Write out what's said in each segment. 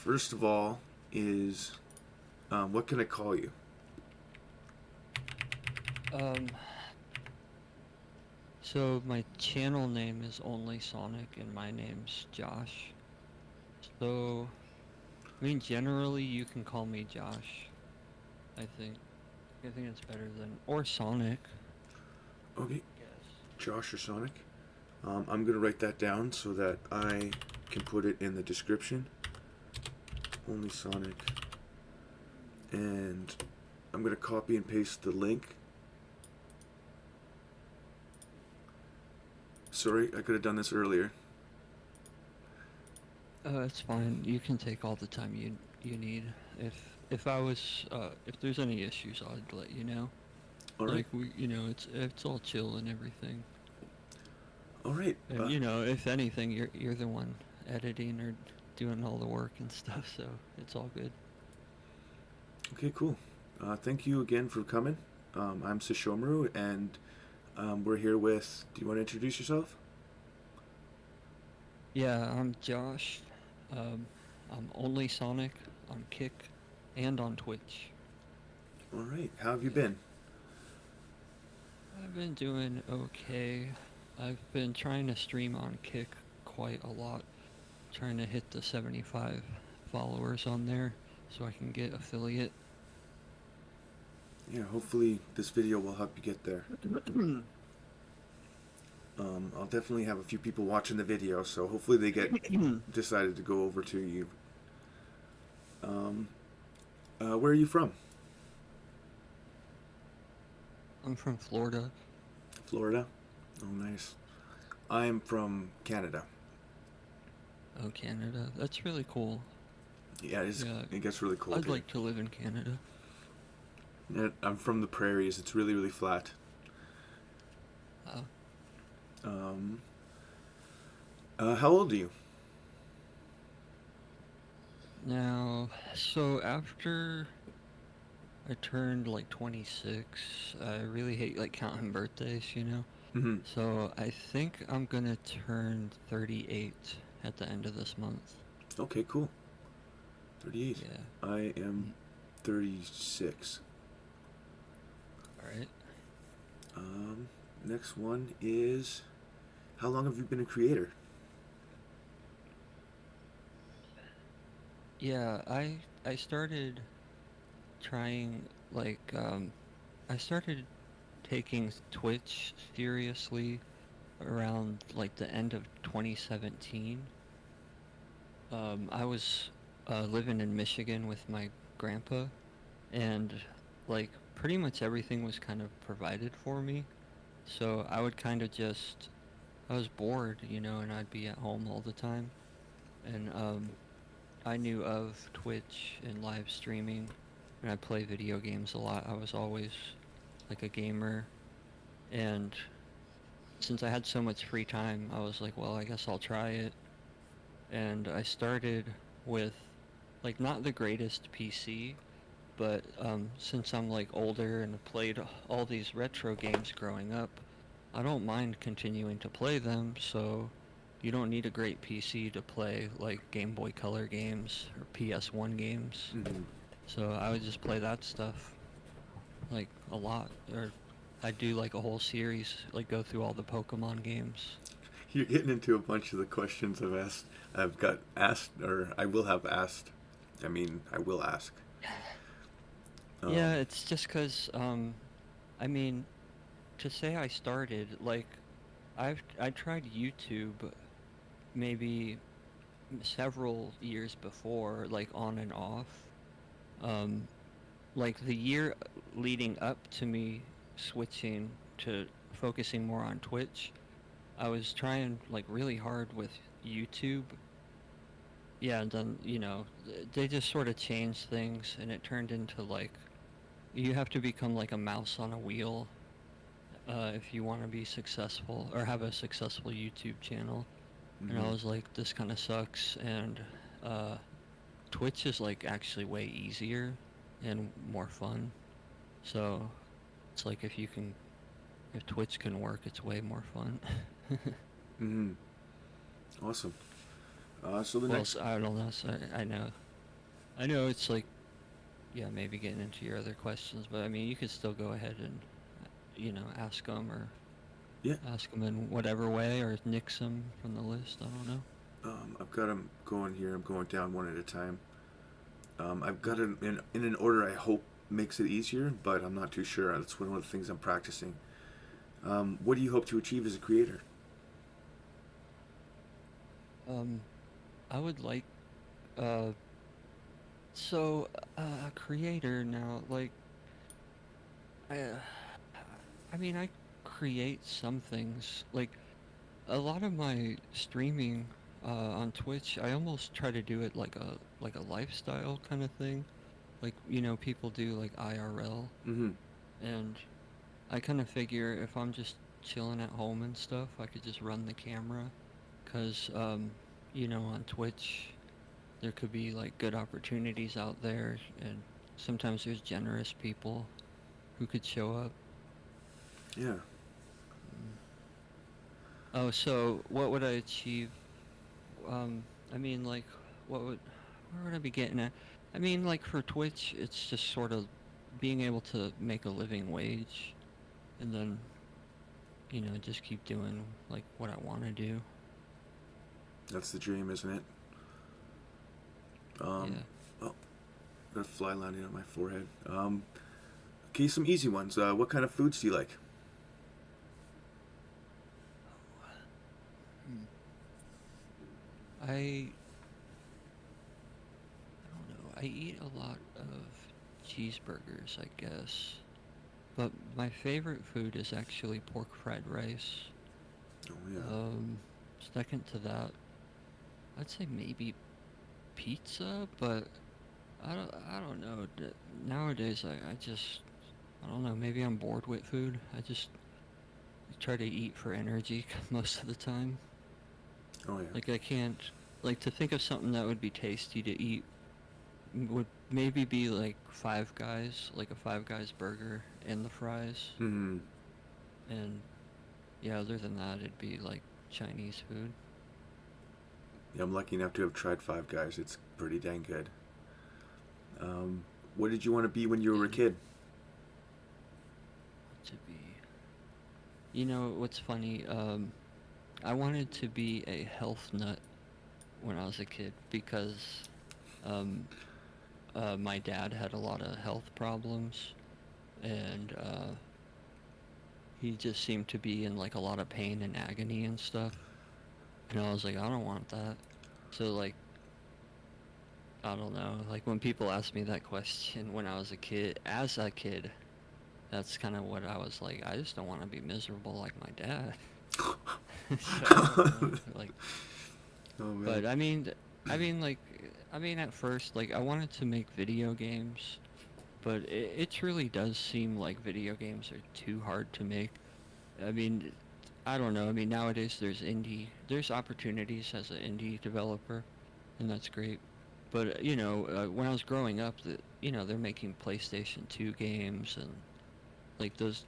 first of all, is what can I call you? Um, so my channel name is OnlySonic and my name's Josh. So, I mean, generally you can call me Josh, I think. I think it's better than, or Sonic, Okay, I guess. Josh or Sonic. I'm gonna write that down so that I can put it in the description. Only Sonic, and I'm gonna copy and paste the link. Sorry, I could have done this earlier. It's fine. You can take all the time you need. If I was if there's any issues, I'd let you know. All right, Like it's all chill and everything. all right. And if anything, you're the one editing or doing all the work and stuff, so it's all good. Okay, cool. Thank you again for coming. I'm Sashomaru, and we're here with. Do you want to introduce yourself? Yeah, I'm Josh. Um, I'm only Sonic on Kick and on Twitch. All right. How have you been? I've been doing okay. I've been trying to stream on Kick quite a lot, trying to hit the 75 followers on there so I can get affiliate. Yeah. Hopefully, this video will help you get there. I'll definitely have a few people watching the video, so hopefully they get decided to go over to you. Um, where are you from? I'm from Florida. Florida. Oh, nice. I'm from Canada. Oh, Canada. That's really cool. Yeah, Yeah, it gets really cold I'd here. like to live in Canada. Yeah, I'm from the prairies. It's really, really flat. Uh, Um, how old are you? Now, so after I turned like 26, I really hate like counting birthdays. Mm-hmm. So I think I'm gonna turn 38 at the end of this month. Okay, cool. 38. Yeah. I am 36. Alright. Um, next one is how long have you been a creator? Yeah, I started trying I started taking Twitch seriously around like the end of 2017. I was living in Michigan with my grandpa, and like pretty much everything was kind of provided for me. So I would kind of just, I was bored, and I'd be at home all the time. And I knew of Twitch and live streaming, and I play video games a lot. I was always like a gamer, and since I had so much free time, I was like, well, I guess I'll try it. And I started with like not the greatest PC, but since I'm like older and have played all these retro games growing up, I don't mind continuing to play them. So you don't need a great PC to play like Game Boy Color games or PS1 games. Mm-hmm. So I would just play that stuff like a lot, or I do like a whole series, like go through all the Pokemon games. You're getting into a bunch of the questions I've got asked, or I will have asked. I mean, I will ask. Yeah, Um, it's just 'cause I mean, to say I started, like I tried YouTube maybe several years before, like on and off. Um, like the year leading up to me switching to focusing more on Twitch, I was trying like really hard with YouTube. Yeah, and then, they just sort of changed things and it turned into like you have to become like a mouse on a wheel if you want to be successful or have a successful YouTube channel. And I mm-hmm. was like, this kind of sucks. And uh, Twitch is like actually way easier and more fun. So it's like if Twitch can work, it's way more fun. Mm-hmm. Awesome. So the Well, next, I don't know. So I know. I know it's like, yeah, maybe getting into your other questions, but I mean, you could still go ahead and, ask them or Yeah. ask them in whatever way or nix them from the list. I don't know. I've got them going here. I'm going down one at a time. I've got Mm. them in an order I hope makes it easier, but I'm not too sure. That's one of the things I'm practicing. What do you hope to achieve as a creator? Um, I would like, uh, so, a creator now, like, I, uh, I mean, I create some things. Like, a lot of my streaming, on Twitch, I almost try to do it like a lifestyle kind of thing. Like, people do like IRL, Mm-hmm. and I kind of figure if I'm just chilling at home and stuff, I could just run the camera, 'cause on Twitch there could be like good opportunities out there, and sometimes there's generous people who could show up. Yeah. Mm. Oh, so what would I achieve? Um, I mean, like, what would, where would I be getting at? I mean, like for Twitch, it's just sort of being able to make a living wage, and then, just keep doing like what I want to do. That's the dream, isn't it? Um, Yeah. well, got a fly landing on my forehead. Okay, some easy ones. What kind of foods do you like? Hmm. I I don't know. I eat a lot of cheeseburgers, I guess. But my favorite food is actually pork fried rice. Oh yeah. Um, Second to that, I'd say maybe pizza, but I don't know. Nowadays, I don't know. Maybe I'm bored with food. I just try to eat for energy most of the time. Oh yeah. Like I can't like to think of something that would be tasty to eat would maybe be like Five Guys, like a Five Guys burger and the fries. Mm-hmm. And yeah, other than that, it'd be like Chinese food. Yeah, I'm lucky enough to have tried Five Guys. It's pretty dang good. Um, what did you want to be when you were a Yeah, kid? what to be? What's funny? I wanted to be a health nut when I was a kid because um, my dad had a lot of health problems, and he just seemed to be in like a lot of pain and agony and stuff. And I was like, I don't want that. So like, I don't know. Like when people ask me that question when I was a kid, as a kid, that's kind of what I was like. I just don't want to be miserable like my dad. So I don't know. Oh Like, man. but like, at first, like, I wanted to make video games, but it truly does seem like video games are too hard to make. I mean, I don't know. I mean, nowadays there's opportunities as an indie developer, and that's great. But when I was growing up, they're making PlayStation 2 games, and like those,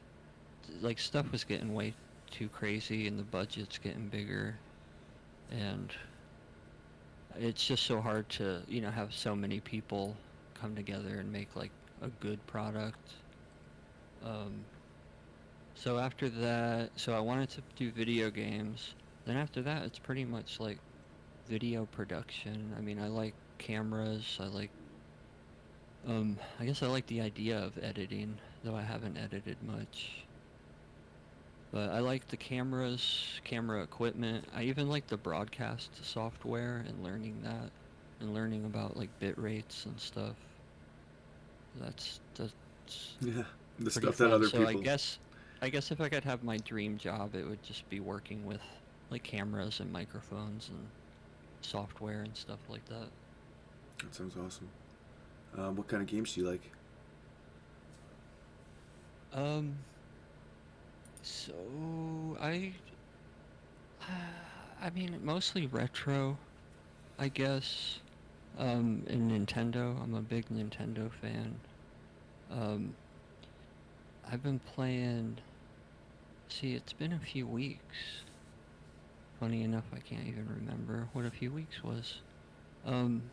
like stuff was getting way too crazy, and the budget's getting bigger, and it's just so hard to have so many people come together and make like a good product. Um, so after that, so I wanted to do video games. Then after that, it's pretty much like video production. I mean, I like cameras. I guess I like the idea of editing, though I haven't edited much. But I like the cameras, camera equipment. I even like the broadcast software and learning that and learning about like bit rates and stuff. That's Yeah, the pretty stuff that fun. other So people. I guess if I could have my dream job, it would just be working with like cameras and microphones and software and stuff like that. That sounds awesome. What kind of games do you like? Um, so I mean mostly retro, I guess. And Nintendo. I'm a big Nintendo fan. Um, I've been playing. See, it's been a few weeks. Funny enough, I can't even remember what a few weeks was. Um,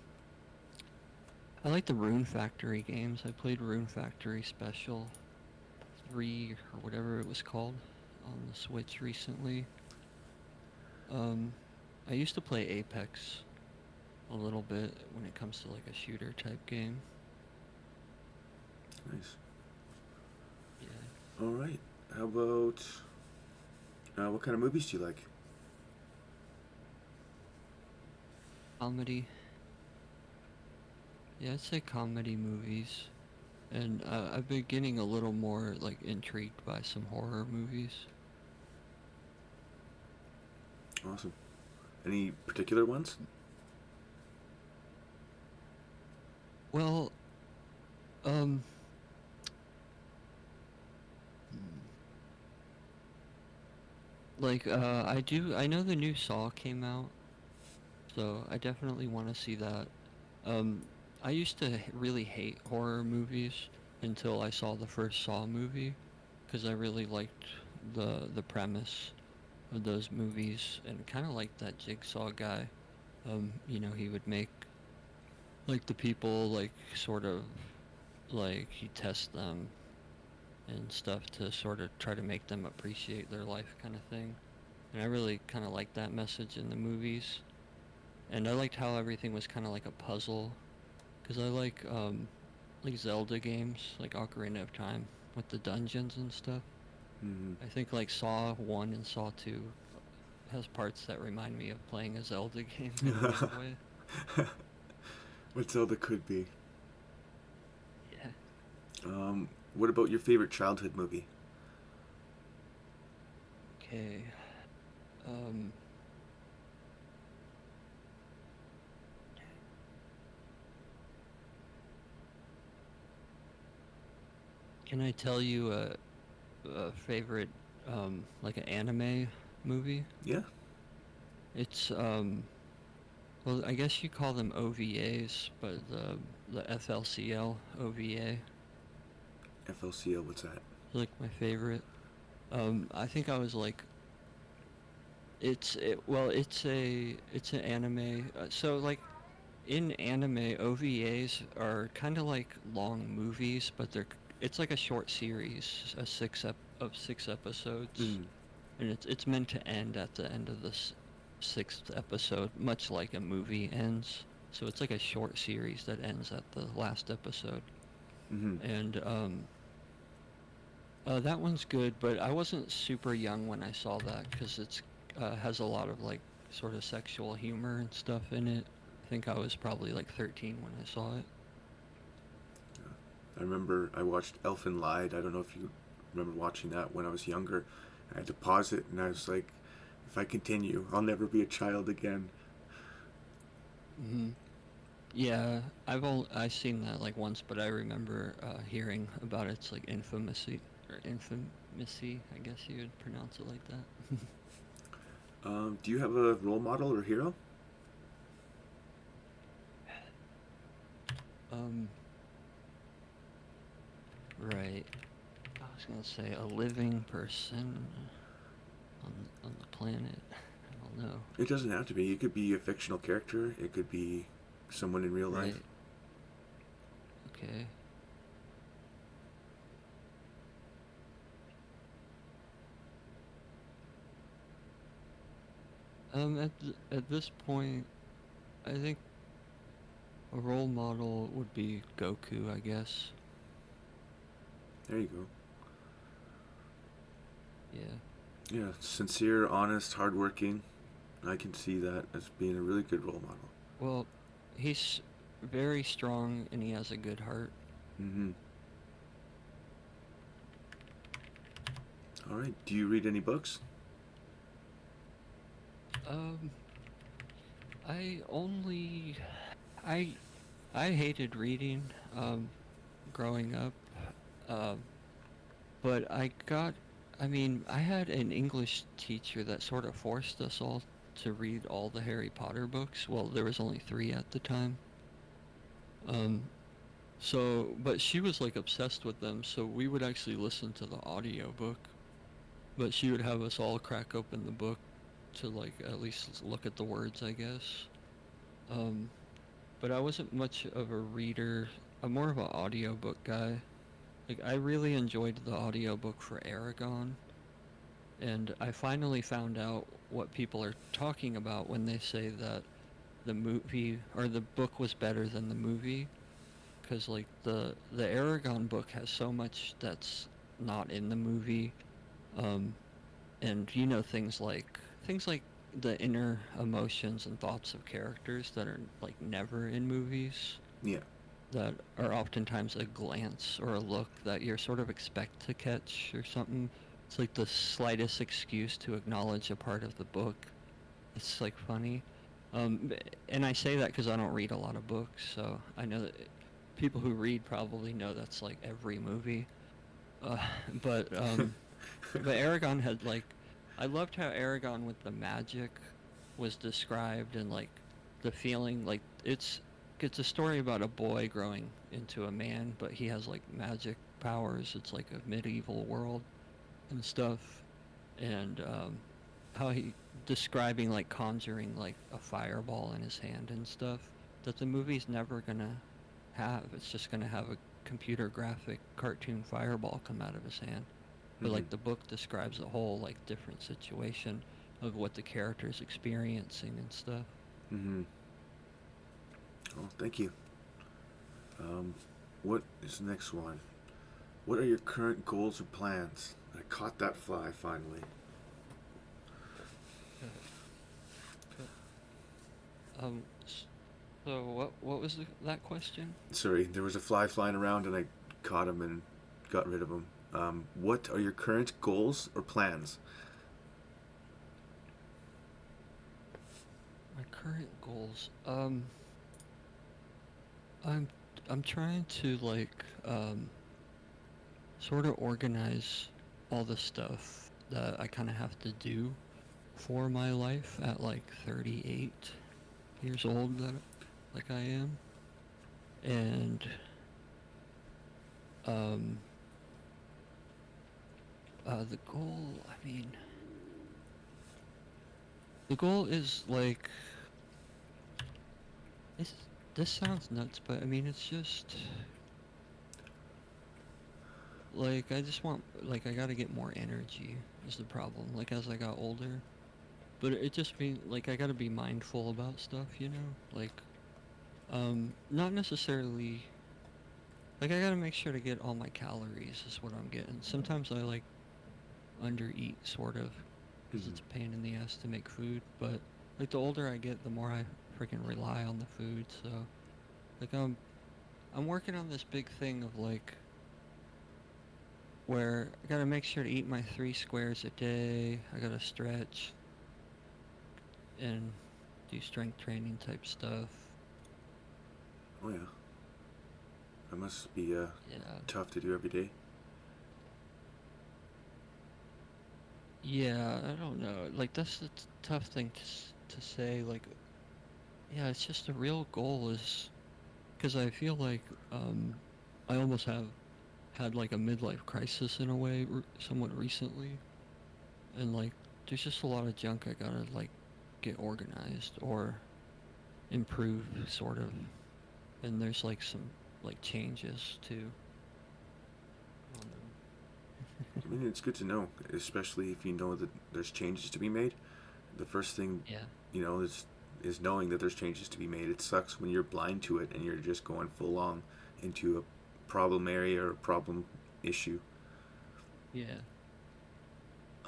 I like the Rune Factory games. I played Rune Factory Special 3 or whatever it was called on the Switch recently. Um, I used to play Apex a little bit when it comes to like a shooter type game. Nice. Yeah. All right. How about what kind of movies do you like? Comedy. Yeah, I'd say comedy movies. And I've been getting a little more like intrigued by some horror movies. Awesome. Any particular ones? Well, um, hmm, like I know the new Saw came out, so I definitely want to see that. Um, I used to really hate horror movies until I saw the first Saw movie, because I really liked the premise of those movies and kind of like that Jigsaw guy. He would make like the people like sort of like he tests them and stuff to sort of try to make them appreciate their life kind of thing. And I really kind of liked that message in the movies. And I liked how everything was kind of like a puzzle because I like Zelda games like Ocarina of Time with the dungeons and stuff. Mm-hmm. I think like Saw 1 and Saw 2 has parts that remind me of playing a Zelda game in a weird way. What Zelda could be. Yeah. What about your favorite childhood movie? Okay. Um, can I tell you a favorite like an anime movie? Yeah, It's well, I guess you call them OVAs, but the FLCL OVA is FLCL. What's that? like my favorite. I think I was like it's an anime. So like in anime, OVAs are kind of like long movies, but it's like a short series, of 6 episodes, Mm. and it's meant to end at the end of the sixth episode, much like a movie ends. So it's like a short series that ends at the last episode, Mm-hmm. and that one's good. But I wasn't super young when I saw that because it's has a lot of like sort of sexual humor and stuff in it. I think I was probably like 13 when I saw it. I remember I watched Elfen Lied. I don't know if you remember watching that when I was younger. I had to pause it, and I was like, if I continue, I'll never be a child again. Hmm. Yeah, I seen that like once, but I remember hearing about its like infamousy, I guess you would pronounce it like that. Do you have a role model or hero? um, right. I was gonna say a living person on the planet. I don't know. It doesn't have to be. It could be a fictional character. It could be someone in real life. Right. Okay. At this point, I think a role model would be Goku, I guess. There you go. Yeah. Yeah, sincere, honest, hardworking. I can see that as being a really good role model. Well, he's very strong and he has a good heart. Mm-hmm. All right. Do you read any books? Um, I only I I hated reading growing up. Um, but I mean, I had an English teacher that sort of forced us all to read all the Harry Potter books. Well, there was only 3 at the time. Um, but she was like obsessed with them, so we would actually listen to the audio book. But she would have us all crack open the book to like at least look at the words, I guess. Um, but I wasn't much of a reader. I'm more of an audiobook guy. Like I really enjoyed the audiobook for Aragon, and I finally found out what people are talking about when they say that the movie or the book was better than the movie, because like the Aragon book has so much that's not in the movie, um, and things like the inner emotions and thoughts of characters that are like never in movies, Yeah. that are oftentimes a glance or a look that you're sort of expect to catch or something. It's like the slightest excuse to acknowledge a part of the book. It's like funny. Um, and I say that because I don't read a lot of books, so I know that people who read probably know that's like every movie. Uh, but um, but Aragon had like, I loved how Aragon with the magic was described, and like the feeling like it's a story about a boy growing into a man, but he has like magic powers. It's like a medieval world and stuff, and how he describing like conjuring like a fireball in his hand and stuff that the movie's never gonna have. It's just gonna have a computer graphic cartoon fireball come out of his hand. But Mm-hmm. like the book describes a whole like different situation of what the character's experiencing and stuff. Mm-hmm. Oh, thank you. Um, what is the next one? What are your current goals or plans? I caught that fly finally. Uh, Um, so what was that question? Sorry, there was a fly flying around and I caught him and got rid of him. What are your current goals or plans? My current goals. I'm I'm trying to like sort of organize all the stuff that I kind of have to do for my life at like 38 years old that like I am. And um the goal, I mean, the goal is like this this sounds nuts, but I mean it's just like I just want, like, I got to get more energy is the problem, like as I got older. But it just means like I got to be mindful about stuff, you know? Like not necessarily, like I got to make sure to get all my calories is what I'm getting. Sometimes I like undereat sort of because Mm-hmm. it's a pain in the ass to make food, but like the older I get, the more I freaking rely on the food. So like I'm working on this big thing of like where I gotta make sure to eat my 3 squares a day. I gotta stretch and do strength training type stuff. Oh yeah, that must be Yeah, tough to do every day. yeah. I don't know. Like that's the tough thing to say. Like, yeah, it's just the real goal is because I feel like I almost have had like a midlife crisis in a way, somewhat recently, and like there's just a lot of junk I gotta like get organized or improve, sort of. And there's like some like changes too. I don't I know. mean, it's good to know, especially if you know that there's changes to be made. The first thing, Yeah, is knowing that there's changes to be made. It sucks when you're blind to it and you're just going full on into a problem area or a problem issue. yeah.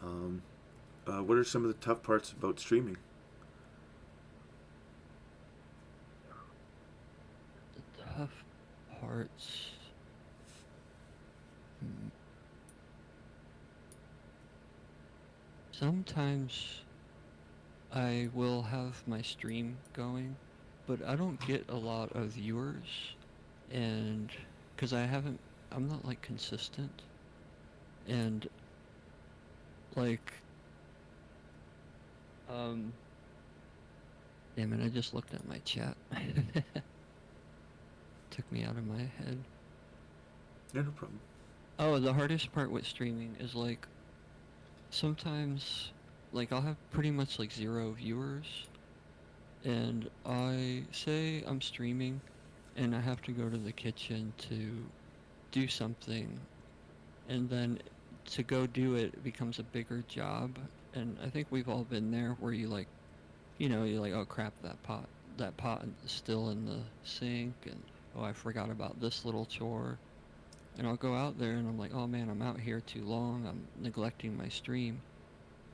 Um, what are some of the tough parts about streaming? The tough parts. Hmm. Sometimes I will have my stream going, but I don't get a lot of viewers, and because I'm not like consistent, and like, um, damn it, I just looked at my chat. Took me out of my head. Yeah, no problem. Oh, the hardest part with streaming is like sometimes like I'll have pretty much like zero viewers, and I say I'm streaming, and I have to go to the kitchen to do something, and then to go do it becomes a bigger job. And I think we've all been there where you're like, oh crap, that pot is still in the sink, and oh, I forgot about this little chore. And I'll go out there and I'm like, oh man, I'm out here too long. I'm neglecting my stream.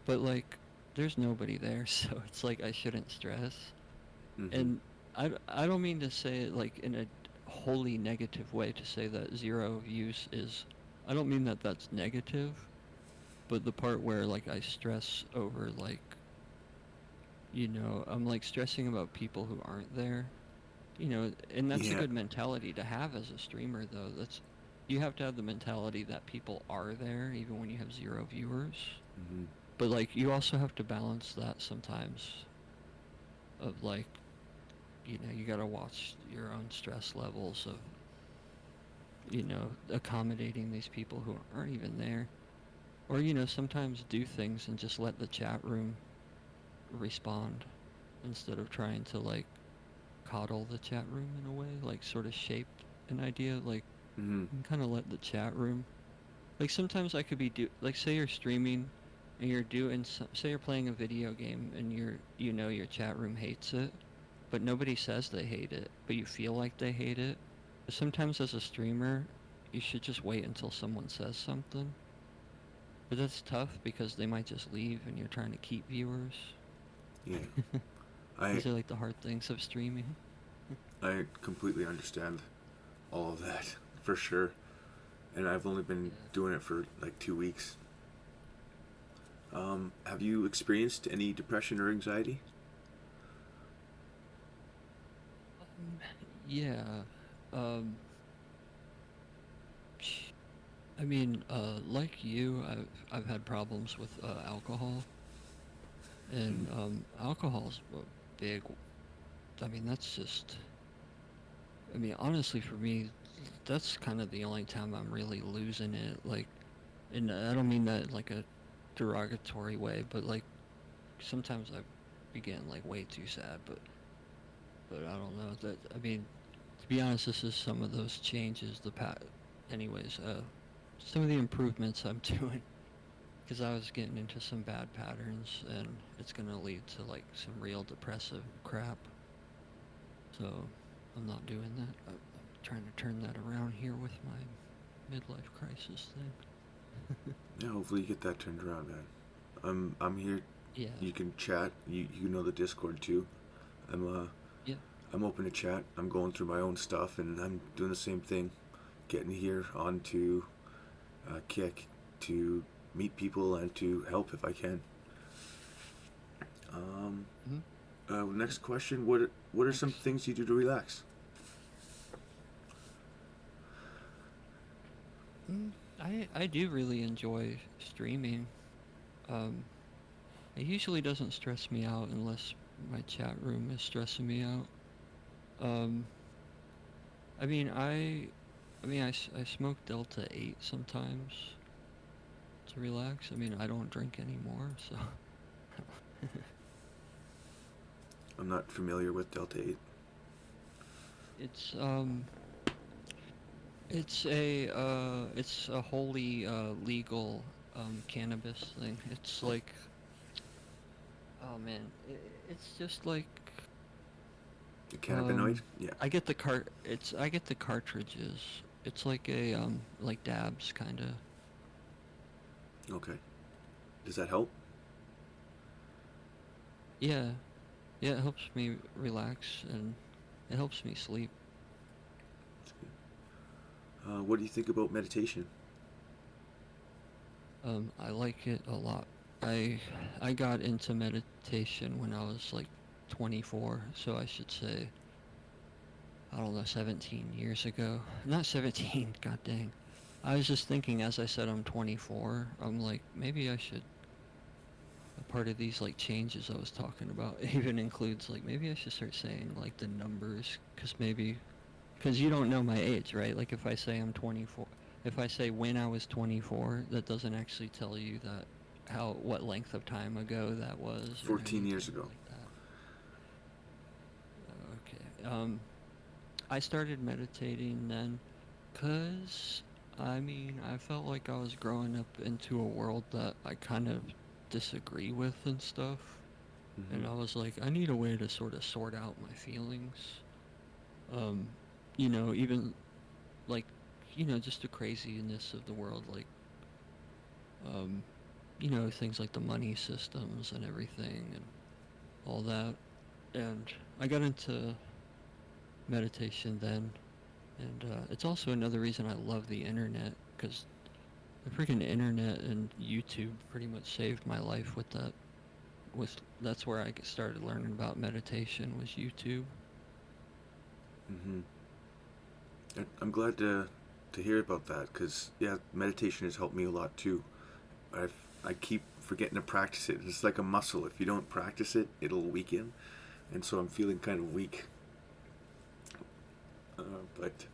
But like, there's nobody there, so it's like I shouldn't stress. Mm-hmm. And I don't mean to say it like in a wholly negative way to say that zero views is. I don't mean that that's negative, but the part where like I stress over like, I'm like stressing about people who aren't there. And that's a Yeah. good mentality to have as a streamer though. That's You have to have the mentality that people are there even when you have zero viewers. Mm-hmm. But like you also have to balance that sometimes of like, you got to watch your own stress levels of, accommodating these people who aren't even there. Or, sometimes do things and just let the chat room respond instead of trying to like coddle the chat room in a way, like sort of shape an idea, like Mm-hmm. kind of let the chat room. Like sometimes I could be like say you're streaming and you're doing say you're playing a video game and your chat room hates it, but nobody says they hate it, but you feel like they hate it. But sometimes as a streamer, you should just wait until someone says something. But that's tough because they might just leave and you're trying to keep viewers. Yeah. I These are like the hard things of streaming. I completely understand all of that for sure. And I've only been Yeah. doing it for like 2 weeks. Have you experienced any depression or anxiety? Um, yeah. Um, I mean, like you, I've had problems with alcohol, and Mm-hmm. alcohol's a big. I mean, that's just. I mean, honestly, for me, that's kind of the only time I'm really losing it. Like, and I don't mean that in, like a derogatory way, but like sometimes I be getting like way too sad. But I don't know that. I mean, to be honest, this is some of those changes. Anyways, some of the improvements I'm doing because I was getting into some bad patterns, and it's gonna lead to like some real depressive crap. So I'm not doing that. I'm trying to turn that around here with my midlife crisis thing. Yeah, hopefully you get that turned around, man. I'm here. Yeah, You can chat. You know the Discord too. I'm yeah, I'm open to chat. I'm going through my own stuff and I'm doing the same thing. Getting here onto Kick to meet people and to help if I can. Um, mm-hmm. Yeah. Next question: What are some Thanks. things you do to relax? I do really enjoy streaming. Um, it usually doesn't stress me out unless my chat room is stressing me out. Um, I mean, I smoke Delta 8 sometimes to relax. I mean, I don't drink anymore, so I'm not familiar with Delta 8. it's it's a wholly legal cannabis thing. It's like, oh man, it's just like The cannabinoid? Yeah. I get the cartridges. It's like a like dabs kind of. Okay. Does that help? Yeah, yeah, it helps me relax and it helps me sleep. That's good. What do you think about meditation? I like it a lot. I I got into meditation when I was like 24, so I should say I don't know 17 years ago. Not 17, god dang. I was just thinking as I said I'm 24, I'm like maybe I should a part of these like changes I was talking about even includes like maybe I should start saying like the numbers cuz you don't know my age, right? Like if I say I'm 24, if I say when I was 24, that doesn't actually tell you that how what length of time ago that was or 14 years anything ago. like that. um, I started meditating then, cause I mean, I felt like I was growing up into a world that I kind of disagree with and stuff, and Mm-hmm. I was like, I need a way to sort of sort out my feelings. Um, even like, just the craziness of the world, like, um, things like the money systems and everything and all that. And I got into meditation then, and it's also another reason I love the internet, because the freaking internet and YouTube pretty much saved my life with that. That's where I started learning about meditation, was YouTube. Mm-hmm. I'm glad to hear about that because yeah, meditation has helped me a lot too. I keep forgetting to practice it. It's like a muscle. If you don't practice it, it'll weaken, and so I'm feeling kind of weak. But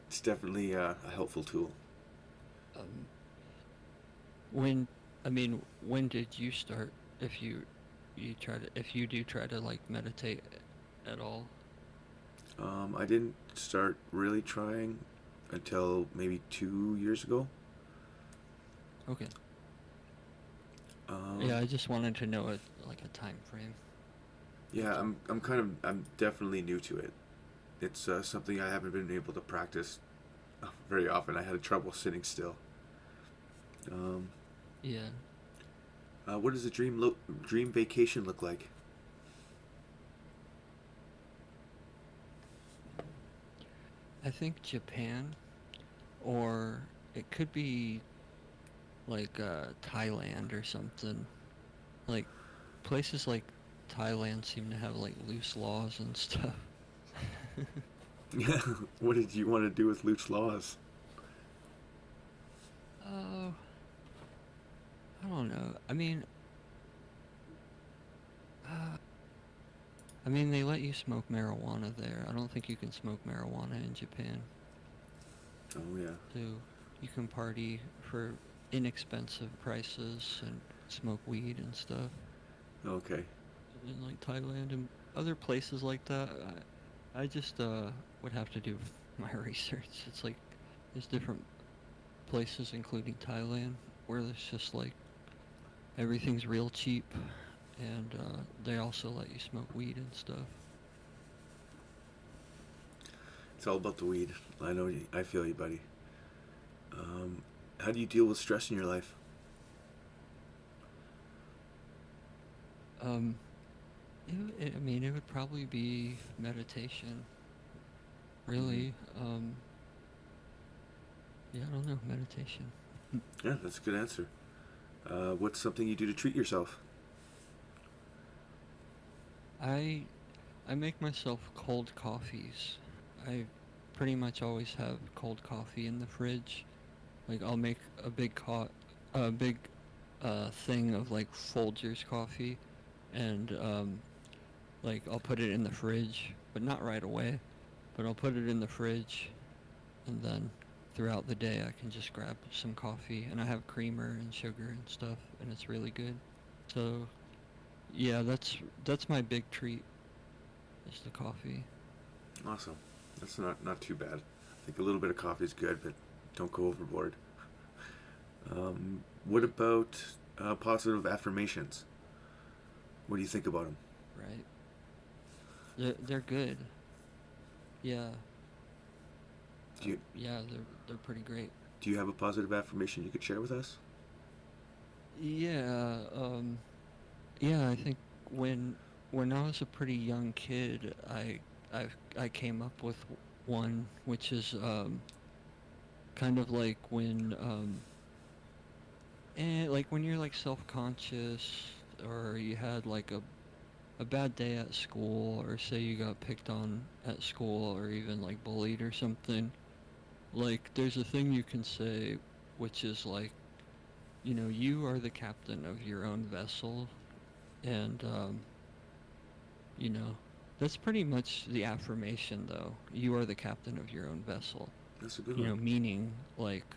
it's definitely a helpful tool. Um, when when did you start? If if you do try to like meditate at all? I didn't start really trying until maybe 2 years ago. Okay. Yeah, Um, I just wanted to know like a time frame. yeah, That's all. I'm definitely new to it. It's something I haven't been able to practice very often. I had trouble sitting still. Um, Yeah. what does a dream vacation look like? I think Japan, or it could be like Thailand or something. Like places like Thailand seem to have like loose laws and stuff. Yeah, what did you want to do with Luke's laws? Oh, I don't know. Uh, they let you smoke marijuana there. I don't think you can smoke marijuana in Japan. Oh yeah, So you can party for inexpensive prices and smoke weed and stuff. okay. In like Thailand and other places like that, I just would have to do my research. It's like there's different places, including Thailand, where there's just like everything's real cheap, and they also let you smoke weed and stuff. It's all about the weed. I know. I feel you, buddy. How do you deal with stress in your life? Um, it would probably be meditation, Mm-hmm. really. Yeah, I don't know, meditation. Yeah, that's a good answer. What's something you do to treat yourself? I I make myself cold coffees. I pretty much always have cold coffee in the fridge. Like I'll make a big thing of like Folgers coffee, and like I'll put it in the fridge, but not right away. But I'll put it in the fridge, and then throughout the day I can just grab some coffee, and I have creamer and sugar and stuff, and it's really good. So yeah, that's my big treat, is the coffee. Awesome. That's not too bad. I think a little bit of coffee is good, but don't go overboard. What Right, about positive affirmations? What do you think about them? right. They're good. Yeah, Do you yeah, they're pretty great. do you have a positive affirmation you could share with us? Yeah, yeah. I think when I was a pretty young kid, I came up with one, which is kind of like like when you're like self-conscious, or you had like a bad day at school, or say you got picked on at school, or even like bullied or something. Like there's a thing you can say, which is like, you are the captain of your own vessel, and you know, that's pretty much the affirmation, though. You are the captain of your own vessel. That's a good one. Meaning like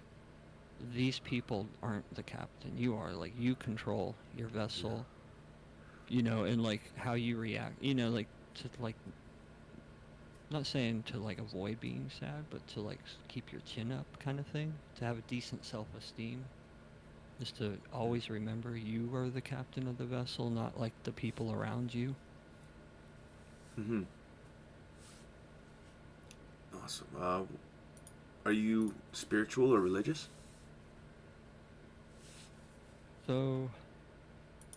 these people aren't the captain. You are, like, you control your Yeah. vessel. And like how you react. Like to like not saying to like avoid being sad, but to like keep your chin up kind of thing, to have a decent self-esteem, is to always remember you are the captain of the vessel, not like the people around you. Mm-hmm. Awesome. Are you spiritual or religious? So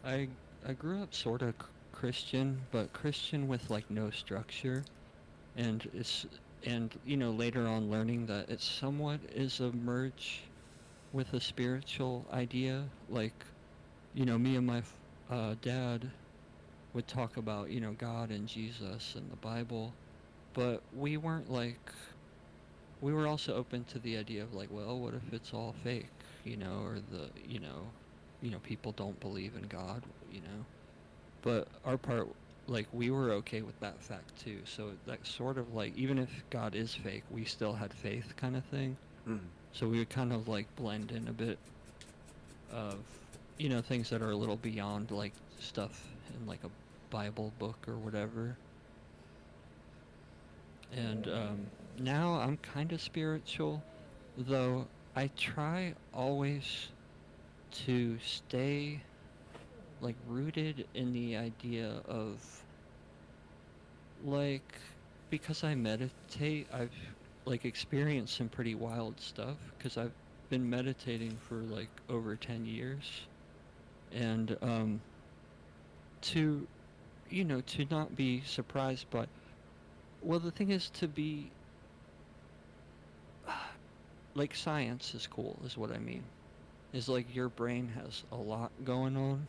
I I grew up sort of Christian, but Christian with like no structure, and it's and later on learning that it somewhat is a merge with a spiritual idea. Like me and my dad would talk about God and Jesus and the Bible, but we were also open to the idea of like, well, what if it's all fake, or people don't believe in God, but our part, like, we were okay with that fact too. So that sort of like, even if God is fake, we still had faith kind of thing. Mm-hmm. So we would kind of like blend in a bit of things that are a little beyond like stuff in like a Bible book or whatever. And now I'm kind of spiritual, though I try always to stay like rooted in the idea of like, because I meditate, I've like experienced some pretty wild stuff because I've been meditating for like over 10 years. And to to not be surprised by, well, the thing is to be like, science is cool is what I mean. Is like your brain has a lot going on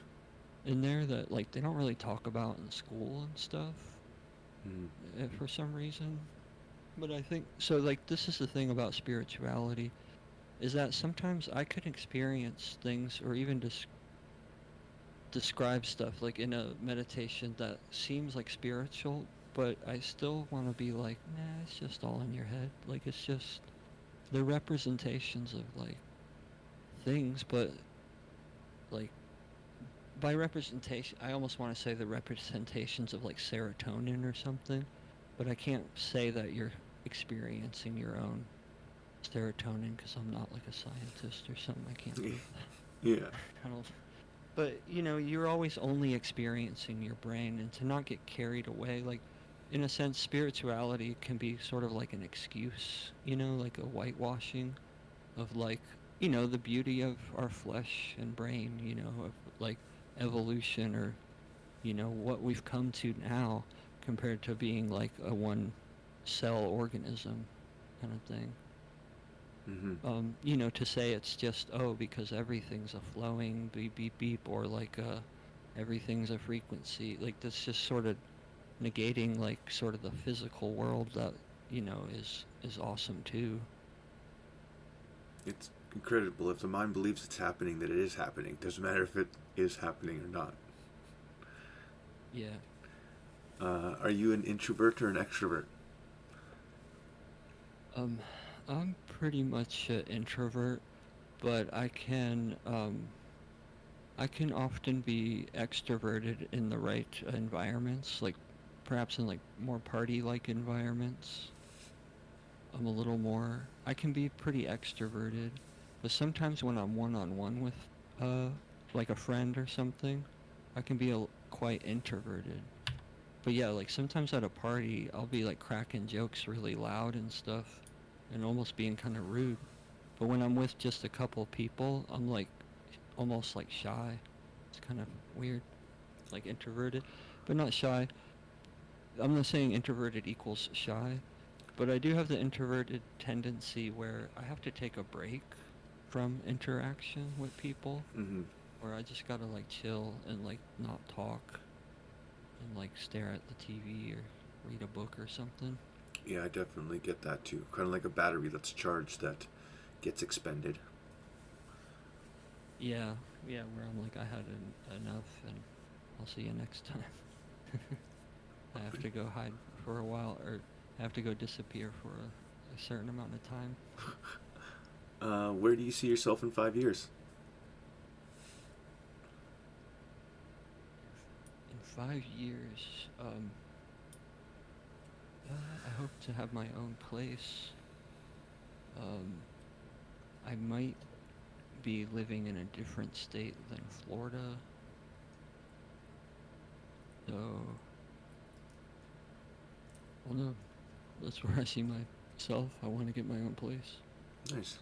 in there that like they don't really talk about in school and stuff, Mm-hmm. for some reason. But I think so, like, this is the thing about spirituality, is that sometimes I could experience things or even describe stuff like in a meditation that seems like spiritual, but I still want to be like, nah, it's just all in your head. Like, it's just the representations of like things, but like, by representation, I almost want to say the representations of like serotonin or something, but I can't say that you're experiencing your own serotonin because I'm not like a scientist or something. I can't prove Yeah. that. I don't. But you're always only experiencing your brain, and to not get carried away, like, in a sense, spirituality can be sort of like an excuse, like a whitewashing of like, the beauty of our flesh and brain, of like evolution, or what we've come to now compared to being like a one cell organism kind of thing. Mm-hmm. To say it's just, oh, because everything's a flowing beep beep beep, or like everything's a frequency, like that's just sort of negating like sort of the physical world that is awesome too. It's incredible. If the mind believes it's happening, that it is happening. Doesn't matter if it is happening or not. Yeah. Are you an introvert or an extrovert? um I'm pretty much an introvert, but I can often be extroverted in the right environments, like perhaps in like more party like environments. I'm a little more, I can be pretty extroverted, but sometimes when I'm one on one with uh like a friend or something, I can be quite introverted. But yeah, like sometimes at a party, I'll be like cracking jokes really loud and stuff and almost being kind of rude. But when I'm with just a couple people, I'm like almost like shy. It's kind of weird. Like introverted, but not shy. I'm not saying introverted equals shy, but I do have the introverted tendency where I have to take a break from interaction with people, Mm-hmm. where I just gotta like chill and like not talk and like stare at the TV or read a book or something. Yeah, I definitely get that too. Kind of like a battery that's charged that gets expended. Yeah, yeah, where I'm like, I had enough, and I'll see you next time. I have to go hide for a while, or I have to go disappear for a certain amount of time. Where do you see yourself in 5 years? In 5 years, I hope to have my own place. Um, I might be living in a different state than Florida, so well, no, that's where I see myself. I want to get my own place. Nice.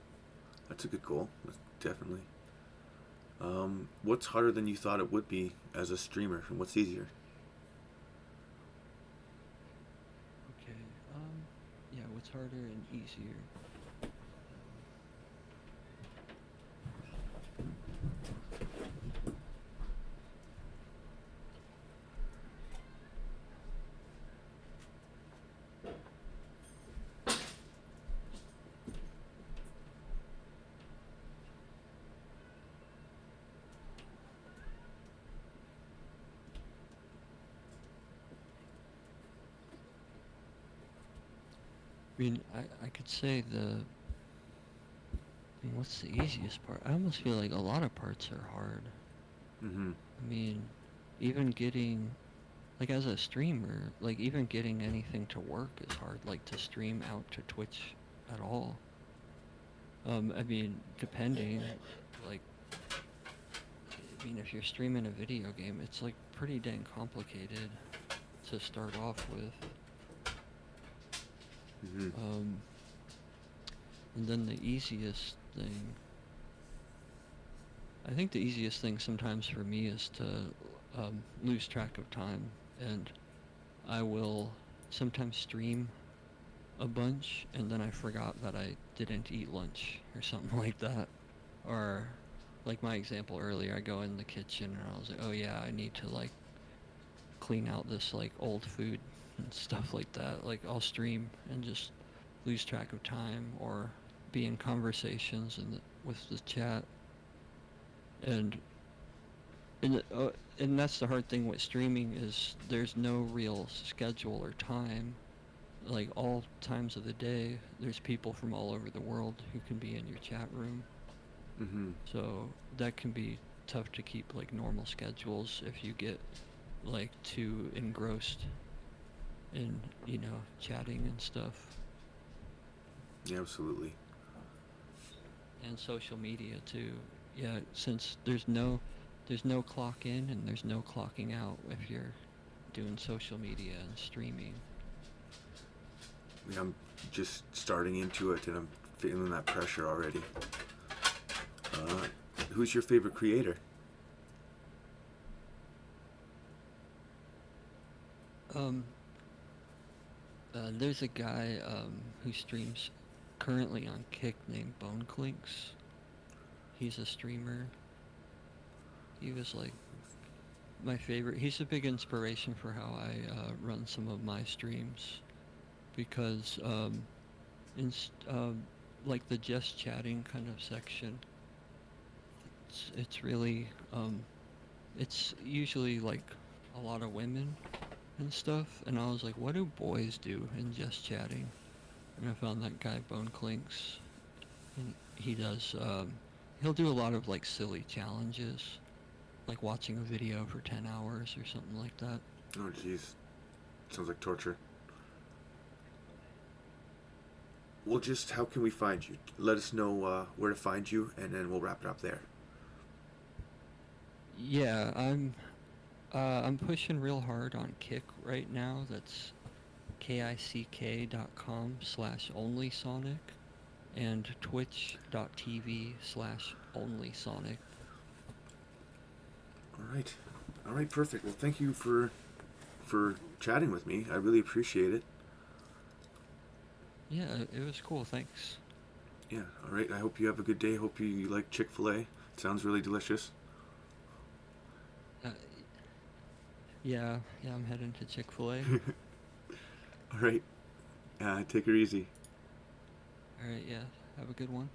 That's a good goal. That's definitely. What's harder than you thought it would be as a streamer, and what's easier? Okay. Yeah. What's harder and easier? I mean, I could say I mean, what's the easiest part? I almost feel like a lot of parts are hard. Mm-hmm. I mean, even getting, like as a streamer, like even getting anything to work is hard, like to stream out to Twitch at all. I mean, depending, like, I mean, if you're streaming a video game, it's like pretty dang complicated to start off with. Mm-hmm. Um, and then the easiest thing, I think the easiest thing sometimes for me is to lose track of time, and I will sometimes stream a bunch and then I forgot that I didn't eat lunch or something like that. Or like my example earlier, I go in the kitchen and I was like, oh yeah, I need to like clean out this like old food and stuff like that. Like I'll stream and just lose track of time or be in conversations with the chat and and uh, and that's the hard thing with streaming is there's no real schedule or time. Like all times of the day, there's people from all over the world who can be in your chat room. Mm-hmm. So that can be tough to keep like normal schedules if you get like too engrossed in, chatting and stuff. Yeah, absolutely. And social media too. Yeah, since there's no clock in and there's no clocking out if you're doing social media and streaming. Yeah, I'm just starting into it, and I'm feeling that pressure already. Uh, who's your favorite creator? Um there's a guy who streams currently on Kick named Bone Clinks. He's a streamer. He was like my favorite. He's a big inspiration for how I run some of my streams because in like the just chatting kind of section, it's really it's usually like a lot of women and stuff. And I was like, what do boys do in just chatting? And I found that guy Bone Clinks, and he does he'll do a lot of like silly challenges, like watching a video for 10 hours or something like that. Oh, jeez. Sounds like torture. Well, just how can we find you? Let us know where to find you, and then we'll wrap it up there. Yeah, I'm pushing real hard on Kick right now. That's kick.com/onlysonic and twitch.tv/onlysonic. All right. All right, perfect. Well, thank you for chatting with me. I really appreciate it. Yeah, it was cool. Thanks. Yeah. All right. I hope you have a good day. Hope you like Chick-fil-A. It sounds really delicious. Uh, yeah, yeah, I'm heading to Chick-fil-A. All right. Take her easy. All right, yeah. Have a good one.